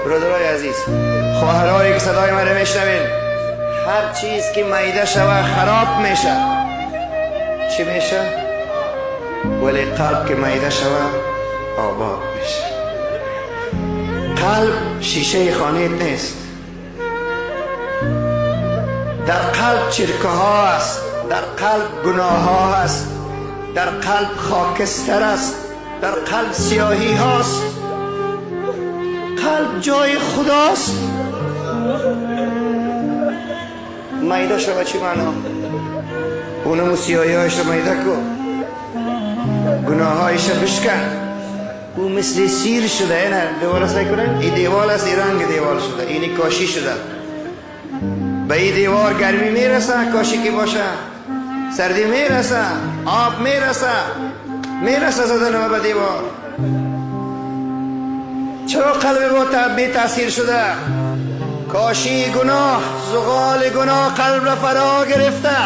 برادرای عزیز، خواهرایی که صدای من رو میشنوین، هر چیز که میده شوه خراب میشه. چی میشه؟ ولی قلب که میده شوه آباد میشه. قلب شیشه خانه نیست. در قلب چرکه ها است، در قلب گناه ها است، در قلب خاکستر است، در قلب سیاهی هاست. قلب جای خداست. میده شوه چی معنا؟ اونمو سیاهی هایش رو میده کو، گناه هایش رو بشکن. او مثل سیر شده. اینه دیوال سعی کنن، این دیوال است، این رنگ دیوال شده، اینی کاشی شده. به این دیوار گرمی میرسه کاشی که باشه، سردی میرسه، آب میرسه زدن به دیوار. چرا قلب ما بی تاثیر شده؟ کاشی گناه، زغال گناه قلب را فرا گرفته.